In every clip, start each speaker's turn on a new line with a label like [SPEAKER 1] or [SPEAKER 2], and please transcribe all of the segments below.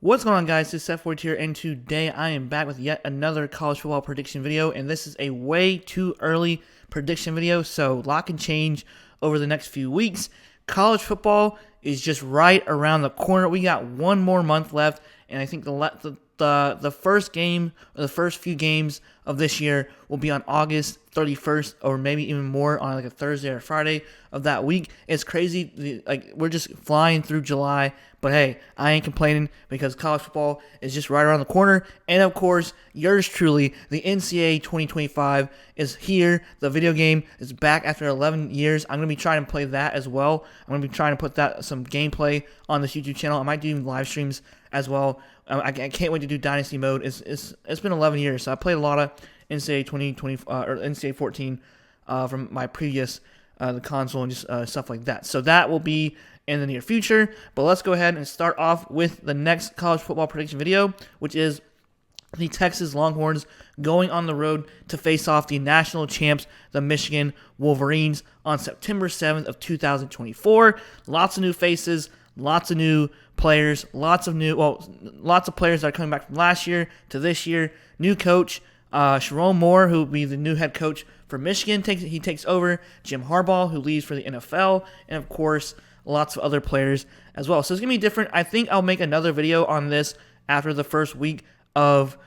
[SPEAKER 1] What's going on, guys? This is Seth Ford here, and today I am back with yet another college football prediction video, and this is a way too early prediction video, so a lot can change over the next few weeks. College football is just right around the corner. We got one more month left, and I think the first game, or the first few games of this year will be on August 31st, or maybe even more on like a Thursday or Friday of that week. It's crazy. Like, we're just flying through July, but hey, I ain't complaining because college football is just right around the corner. And of course, yours truly, the NCAA 2025 is here. The video game is back after 11 years. I'm going to be trying to play that as well. I'm going to be trying to put some gameplay on this YouTube channel. I might do live streams as well. I can't wait to do Dynasty mode. It's been 11 years, so I played a lot of NCAA 2020 or NCAA 14 from my previous the console and just stuff like that. So that will be in the near future. But let's go ahead and start off with the next college football prediction video, which is the Texas Longhorns going on the road to face off the national champs, the Michigan Wolverines, on September 7th of 2024. Lots of new faces, lots of new players, lots of players that are coming back from last year to this year. New coach, Sharon Moore, who will be the new head coach for Michigan, takes over. Jim Harbaugh, who leaves for the NFL, and of course, lots of other players as well. So it's going to be different. I think I'll make another video on this after the first week of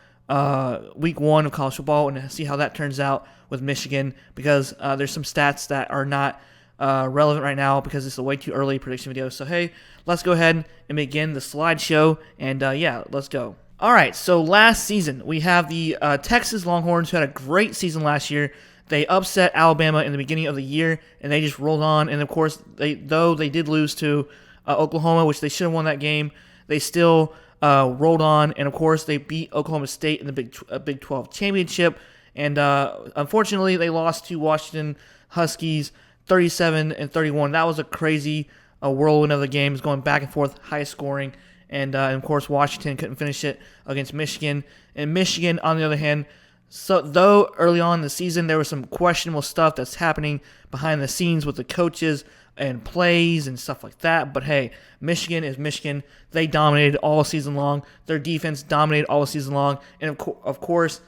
[SPEAKER 1] week one of college football and see how that turns out with Michigan, because there's some stats that are not relevant right now because it's a way too early prediction video. So hey, let's go ahead and begin the slideshow, and yeah, let's go. All right, so last season we have the Texas Longhorns, who had a great season last year. They upset Alabama in the beginning of the year, and they just rolled on. And of course, though they did lose to Oklahoma, which they should have won that game, they still rolled on. And of course, they beat Oklahoma State in the Big 12 championship. And unfortunately, they lost to Washington Huskies 37-31. That was a crazy whirlwind of the games, going back and forth, high scoring. And of course, Washington couldn't finish it against Michigan. And Michigan, on the other hand, so though early on in the season there was some questionable stuff that's happening behind the scenes with the coaches and plays and stuff like that, but hey, Michigan is Michigan. They dominated all season long. Their defense dominated all season long. And of course,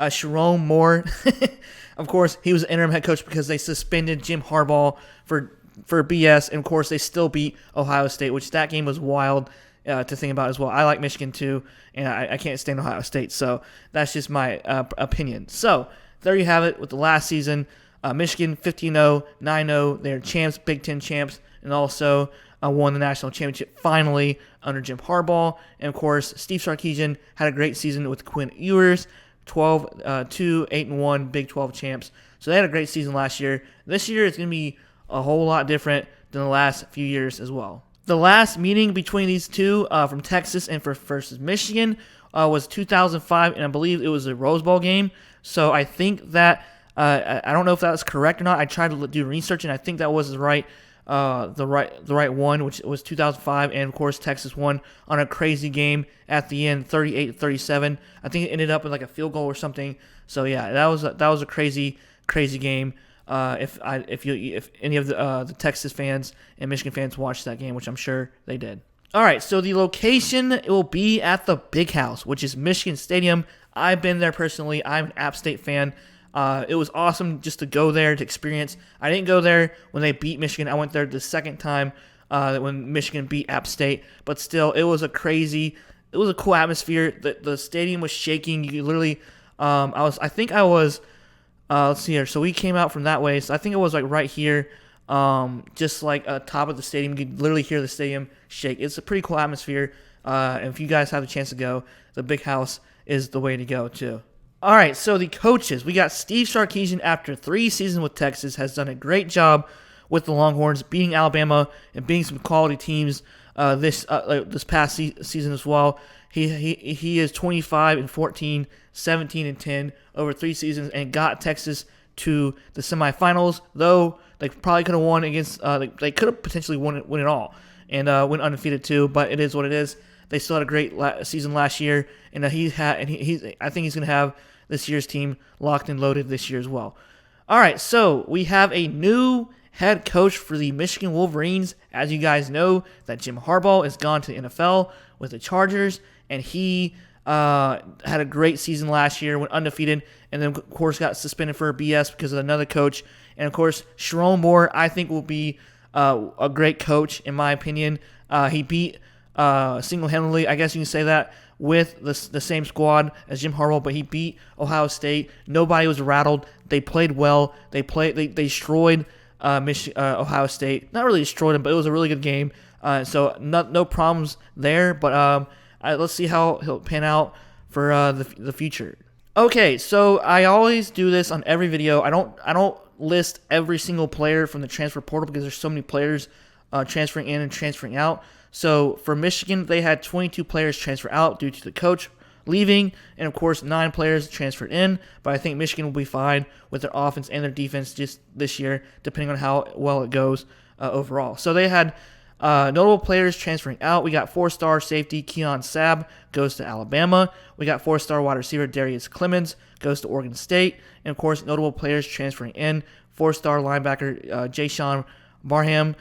[SPEAKER 1] Sharon Moore, of course, he was an interim head coach because they suspended Jim Harbaugh for BS. And of course, they still beat Ohio State, which that game was wild to think about as well. I like Michigan too, and I can't stand Ohio State, so that's just my opinion. So there you have it with the last season. Michigan 15-0, 9-0. They're champs, Big Ten champs, and also won the national championship finally under Jim Harbaugh. And of course, Steve Sarkisian had a great season with Quinn Ewers, 12-2, 8-1, Big 12 champs. So they had a great season last year. This year it's going to be a whole lot different than the last few years as well. The last meeting between these two from Texas and versus Michigan was 2005, and I believe it was a Rose Bowl game. So I think that I don't know if that's correct or not. I tried to do research, and I think that was the right one, which was 2005. And of course, Texas won on a crazy game at the end, 38-37. I think it ended up in like a field goal or something. So yeah, that was a crazy game. If any of the Texas fans and Michigan fans watched that game, which I'm sure they did. All right, so the location, it will be at the Big House, which is Michigan Stadium. I've been there personally. I'm an App State fan. It was awesome just to go there to experience. I didn't go there when they beat Michigan. I went there the second time when Michigan beat App State, but still, it was a cool atmosphere. The stadium was shaking. You could literally, let's see here. So we came out from that way. So I think it was like right here, just like top of the stadium. You could literally hear the stadium shake. It's a pretty cool atmosphere. And if you guys have the chance to go, the Big House is the way to go too. All right, so the coaches. We got Steve Sarkisian, after 3 seasons with Texas, has done a great job with the Longhorns, beating Alabama and beating some quality teams this past season as well. He is 25-14, 17-10 over 3 seasons, and got Texas to the semifinals. Though they probably could have won against, they could have potentially win it all and went undefeated too. But it is what it is. They still had a great season last year, and I think he's going to have this year's team locked and loaded this year as well. All right, so we have a new head coach for the Michigan Wolverines. As you guys know, that Jim Harbaugh has gone to the NFL with the Chargers, and he had a great season last year, went undefeated, and then, of course, got suspended for BS because of another coach. And, of course, Sharon Moore, I think, will be a great coach, in my opinion. He beat single-handedly, I guess you can say that, with the same squad as Jim Harbaugh, but he beat Ohio State. Nobody was rattled. They played well. They destroyed Ohio State. Not really destroyed them, but it was a really good game. So no problems there. But let's see how he'll pan out for the future. Okay, so I always do this on every video. I don't list every single player from the transfer portal because there's so many players transferring in and transferring out. So for Michigan, they had 22 players transfer out due to the coach leaving, and of course 9 players transferred in. But I think Michigan will be fine with their offense and their defense just this year, depending on how well it goes overall. So they had notable players transferring out. We got 4-star safety Keon Sabb goes to Alabama. We got 4-star wide receiver Darius Clemens goes to Oregon State. And, of course, notable players transferring in. 4-star linebacker Jayshawn Barham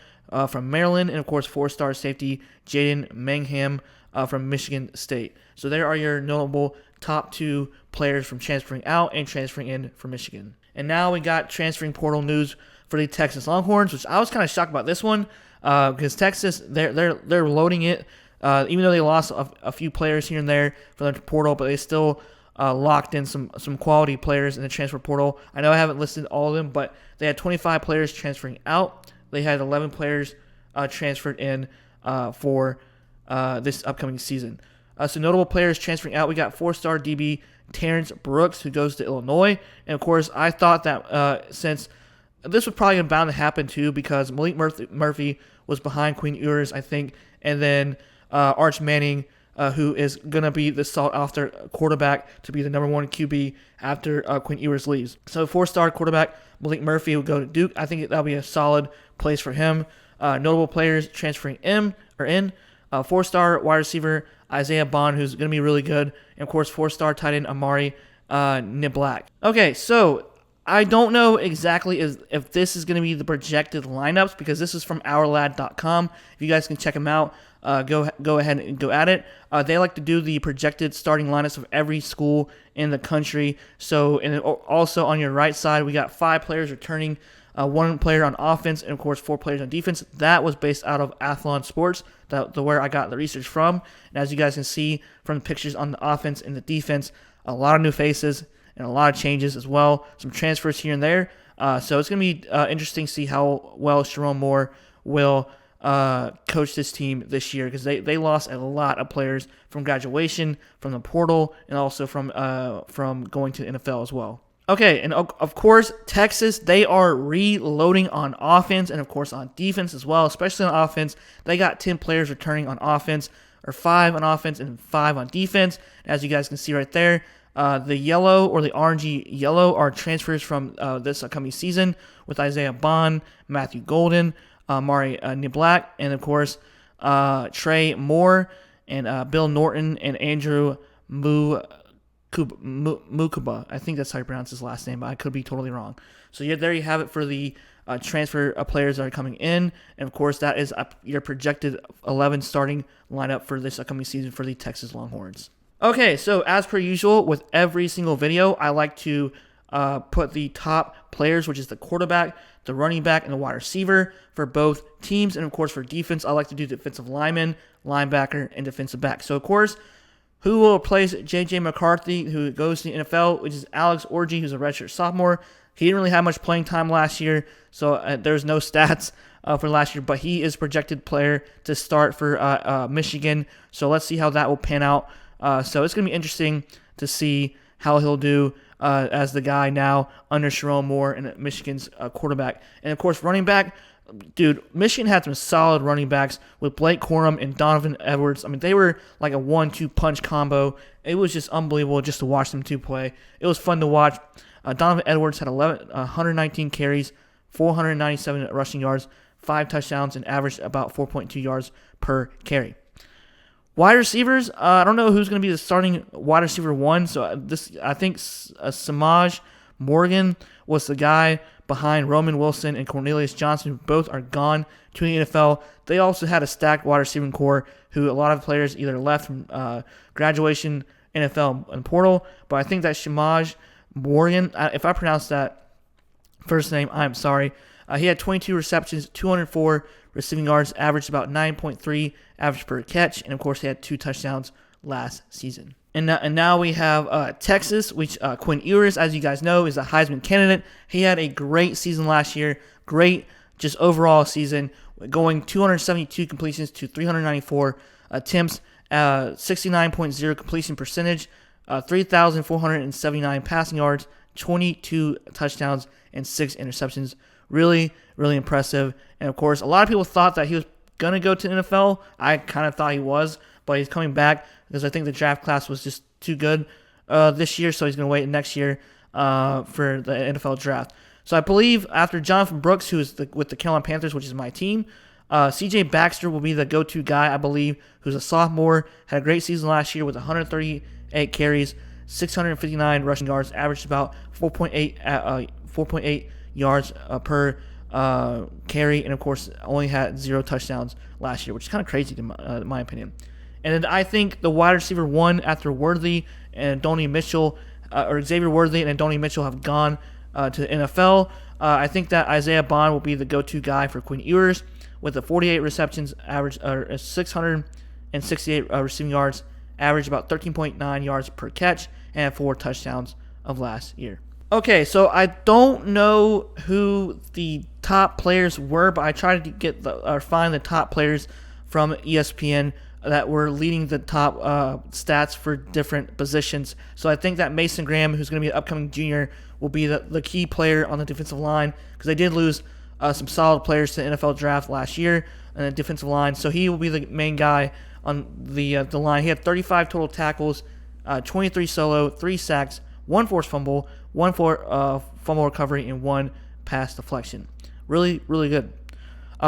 [SPEAKER 1] from Maryland. And, of course, 4-star safety Jaden Mangham from Michigan State. So there are your notable top 2 players from transferring out and transferring in for Michigan. And now we got transferring portal news for the Texas Longhorns, which I was kind of shocked about this one. Because Texas, they're loading it, even though they lost a few players here and there from the portal, but they still locked in some quality players in the transfer portal. I know I haven't listed all of them, but they had 25 players transferring out. They had 11 players transferred in for this upcoming season. So notable players transferring out, we got 4-star DB Terrence Brooks, who goes to Illinois. And, of course, I thought that since this was probably bound to happen, too, because Malik Murphy was behind Quinn Ewers, I think, and then Arch Manning, who is going to be the sought-after quarterback to be the number 1 QB after Quinn Ewers leaves. So 4-star quarterback Malik Murphy will go to Duke. I think that'll be a solid place for him. Notable players transferring in. 4-star wide receiver Isaiah Bond, who's going to be really good. And, of course, 4-star tight end Amari Niblack. Okay, so I don't know exactly if this is going to be the projected lineups because this is from OurLad.com. If you guys can check them out, go ahead and go at it. They like to do the projected starting lineups of every school in the country. So, and also on your right side, we got 5 players returning, 1 player on offense, and of course 4 players on defense. That was based out of Athlon Sports, where I got the research from. And as you guys can see from the pictures on the offense and the defense, a lot of new faces and a lot of changes as well. Some transfers here and there. So it's going to be interesting to see how well Sharon Moore will coach this team this year because they lost a lot of players from graduation, from the portal, and also from going to the NFL as well. Okay, and of course, Texas, they are reloading on offense and, of course, on defense as well, especially on offense. They got 10 players returning on offense, or 5 on offense and 5 on defense. As you guys can see right there, the yellow or the orangey yellow are transfers from this upcoming season with Isaiah Bond, Matthew Golden, Mari Niblack, and, of course, Trey Moore and Bill Norton and Andrew Mukuba. I think that's how you pronounce his last name, but I could be totally wrong. So yeah, there you have it for the transfer players that are coming in. And, of course, that is your projected 11 starting lineup for this upcoming season for the Texas Longhorns. Okay, so as per usual, with every single video, I like to put the top players, which is the quarterback, the running back, and the wide receiver for both teams. And, of course, for defense, I like to do defensive lineman, linebacker, and defensive back. So, of course, who will replace J.J. McCarthy, who goes to the NFL, which is Alex Orji, who's a redshirt sophomore. He didn't really have much playing time last year, so there's no stats for last year, but he is projected player to start for Michigan. So let's see how that will pan out. So it's going to be interesting to see how he'll do as the guy now under Sharon Moore and Michigan's quarterback. And, of course, running back, dude, Michigan had some solid running backs with Blake Corum and Donovan Edwards. I mean, they were like a 1-2 punch combo. It was just unbelievable just to watch them two play. It was fun to watch. Donovan Edwards had 119 carries, 497 rushing yards, 5 touchdowns, and averaged about 4.2 yards per carry. Wide receivers, I don't know who's going to be the starting wide receiver 1. So I think Samaj Morgan was the guy behind Roman Wilson and Cornelius Johnson, who both are gone to the NFL. They also had a stacked wide receiving core, who a lot of players either left from graduation, NFL, and portal. But I think that Shemaj Morgan, if I pronounce that first name, I'm sorry. He had 22 receptions, 204 receiving yards, averaged about 9.3 average per catch, and of course he had 2 touchdowns last season. And now we have Texas, which Quinn Ewers, as you guys know, is a Heisman candidate. He had a great season last year, great just overall season, going 272 completions to 394 attempts, 69.0 completion percentage, 3,479 passing yards, 22 touchdowns, and 6 interceptions. Really, really impressive. And of course, a lot of people thought that he was going to go to the NFL. I kind of thought he was, but he's coming back because I think the draft class was just too good this year, so he's going to wait next year for the NFL draft. So I believe after Jonathan Brooks, who is with the Carolina Panthers, which is my team, C.J. Baxter will be the go-to guy, I believe, who's a sophomore, had a great season last year with 138 carries, 659 rushing yards, averaged about 4.8 yards per carry, and of course only had 0 touchdowns last year, which is kind of crazy in my opinion. And then I think the wide receiver 1 after Worthy and Donnie Mitchell, or Xavier Worthy and Donnie Mitchell have gone to the NFL. I think that Isaiah Bond will be the go-to guy for Quinn Ewers with the 48 receptions, average 668 receiving yards, average about 13.9 yards per catch, and 4 touchdowns of last year. Okay, so I don't know who the top players were, but I tried to find the top players from ESPN that were leading the top stats for different positions. So I think that Mason Graham, who's going to be an upcoming junior, will be the key player on the defensive line, because they did lose some solid players to the NFL draft last year on the defensive line. So he will be the main guy on the line. He had 35 total tackles, 23 solo, 3 sacks, 1 forced fumble, 1 fumble recovery, and 1 pass deflection. Really, really good.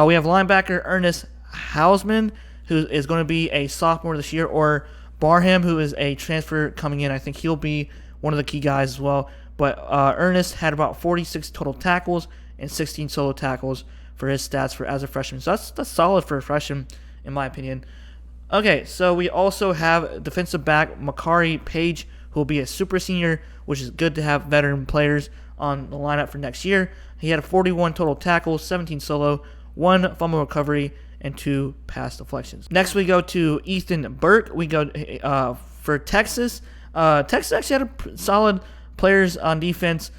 [SPEAKER 1] We have linebacker Ernest Hausman, who is going to be a sophomore this year, or Barham, who is a transfer coming in. I think he'll be one of the key guys as well. But Ernest had about 46 total tackles and 16 solo tackles for his stats as a freshman. So that's solid for a freshman, in my opinion. Okay, so we also have defensive back Makari Page, who will be a super senior, which is good to have veteran players on the lineup for next year. He had 41 total tackles, 17 solo, 1 fumble recovery, and 2 pass deflections. Next, we go to Ethan Burke. We go for Texas. Texas actually had solid players on defense.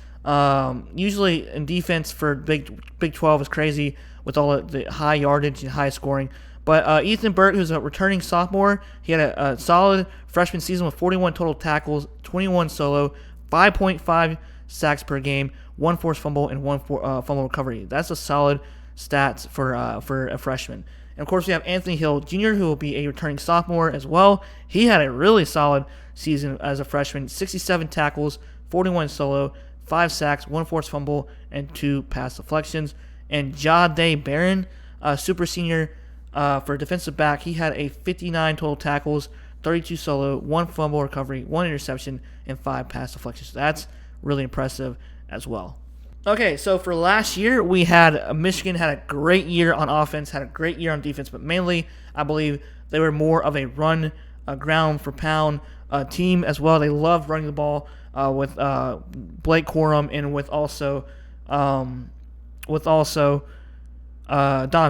[SPEAKER 1] Usually in defense for Big 12 is crazy with all the high yardage and high scoring. But Ethan Burke, who's a returning sophomore, he had a solid freshman season with 41 total tackles, 21 solo, 5.5 sacks per game, 1 forced fumble, and 1 fumble recovery. That's a solid stats for a freshman. And of course, we have Anthony Hill Jr., who will be a returning sophomore as well. He had a really solid season as a freshman, 67 tackles, 41 solo, 5 sacks, 1 forced fumble, and 2 pass deflections. And Jahdae Barron, super senior for defensive back, he had a 59 total tackles, 32 solo, 1 fumble recovery, 1 interception, and 5 pass deflections. So that's really impressive as well. Okay, so for last year, we had Michigan had a great year on offense, had a great year on defense, but mainly, I believe, they were more of a run, ground for pound team as well. They loved running the ball with Blake Corum and with also Donovan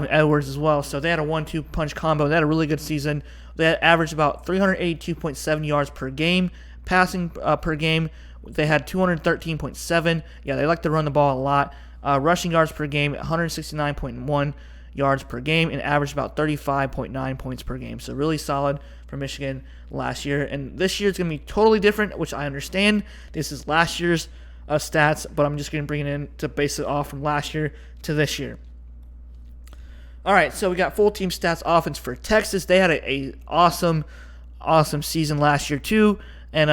[SPEAKER 1] Edwards as well. So they had a 1-2 punch combo. They had a really good season. They had averaged about 382.7 yards per game, passing per game. They had 213.7. Yeah, they like to run the ball a lot. Rushing yards per game, 169.1 yards per game, and averaged about 35.9 points per game. So really solid for Michigan last year. And this year it's going to be totally different, which I understand. This is last year's stats, but I'm just going to bring it in to base it off from last year to this year. All right, so we got full team stats offense for Texas. They had a awesome season last year too. And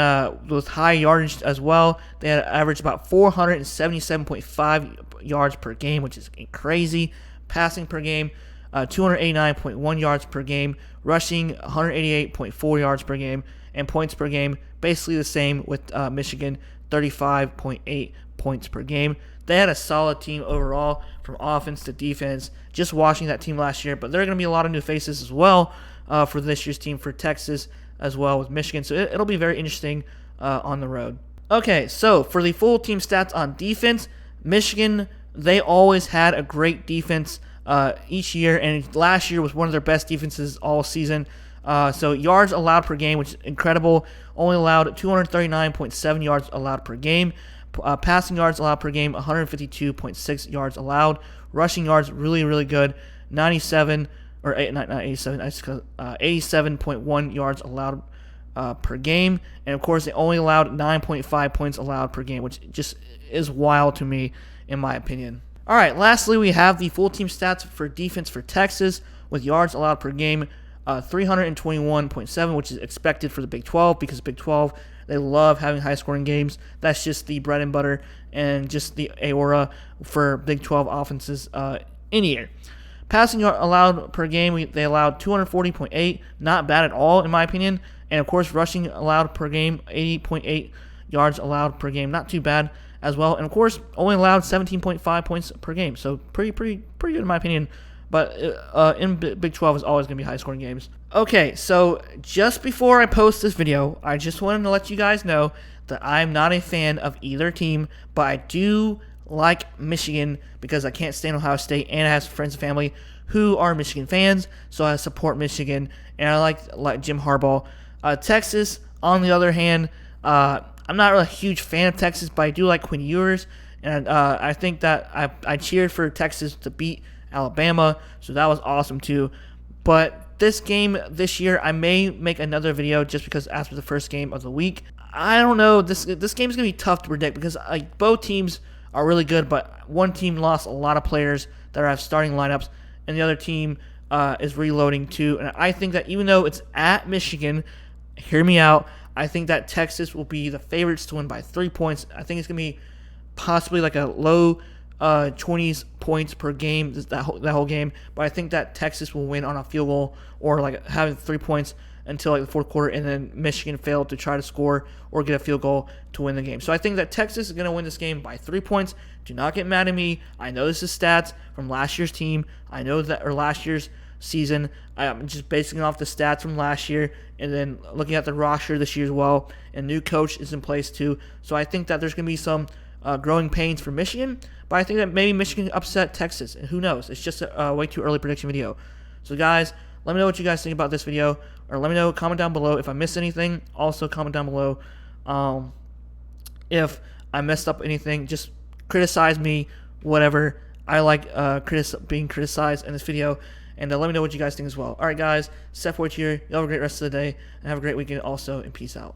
[SPEAKER 1] with high yardage as well. They had averaged about 477.5 yards per game, which is crazy. Passing per game, 289.1 yards per game. Rushing, 188.4 yards per game. And points per game, basically the same with Michigan, 35.8 points per game. They had a solid team overall from offense to defense. Just watching that team last year, but there are going to be a lot of new faces as well for this year's team for Texas as well with Michigan. So it'll be very interesting on the road. Okay, so for the full team stats on defense, Michigan, they always had a great defense each year, and last year was one of their best defenses all season. So yards allowed per game, which is incredible. Only allowed 239.7 yards allowed per game. Passing yards allowed per game, 152.6 yards allowed. Rushing yards, really, really good. 87.1 yards allowed per game. And, of course, they only allowed 9.5 points allowed per game, which just is wild to me, in my opinion. All right, lastly, we have the full team stats for defense for Texas with yards allowed per game, 321.7, which is expected for the Big 12 because Big 12, they love having high-scoring games. That's just the bread and butter and just the aura for Big 12 offenses in year. Passing yard allowed per game, they allowed 240.8, not bad at all in my opinion. And, of course, rushing allowed per game, 80.8 yards allowed per game, not too bad as well. And, of course, only allowed 17.5 points per game, so pretty good in my opinion. But in Big 12 is always going to be high-scoring games. Okay, so just before I post this video, I just wanted to let you guys know that I'm not a fan of either team, but I do like Michigan because I can't stand Ohio State, and I have friends and family who are Michigan fans, so I support Michigan, and I like Jim Harbaugh. Texas, on the other hand, I'm not really a huge fan of Texas, but I do like Quinn Ewers, and I think that I cheered for Texas to beat Alabama, so that was awesome too. But this game this year, I may make another video just because after the first game of the week, I don't know. This game is gonna be tough to predict because both teams are really good, but one team lost a lot of players that have starting lineups, and the other team is reloading too. And I think that even though it's at Michigan, hear me out, I think that Texas will be the favorites to win by 3 points. I think it's gonna be possibly like a low 20s points per game that whole game, but I think that Texas will win on a field goal or like having 3 points until like the fourth quarter, and then Michigan failed to try to score or get a field goal to win the game. So I think that Texas is going to win this game by 3 points. Do not get mad at me. I know this is stats from last year's team. I know that, or last year's season. I'm just basing off the stats from last year and then looking at the roster this year as well. And new coach is in place too. So I think that there's going to be some growing pains for Michigan, but I think that maybe Michigan upset Texas, and who knows? It's just a way too early prediction video. So guys, let me know what you guys think about this video, or let me know, comment down below if I missed anything. Also comment down below if I messed up anything. Just criticize me, whatever. I like being criticized in this video, and let me know what you guys think as well. Alright guys, Seth Ward here. You have a great rest of the day, and have a great weekend also, and peace out.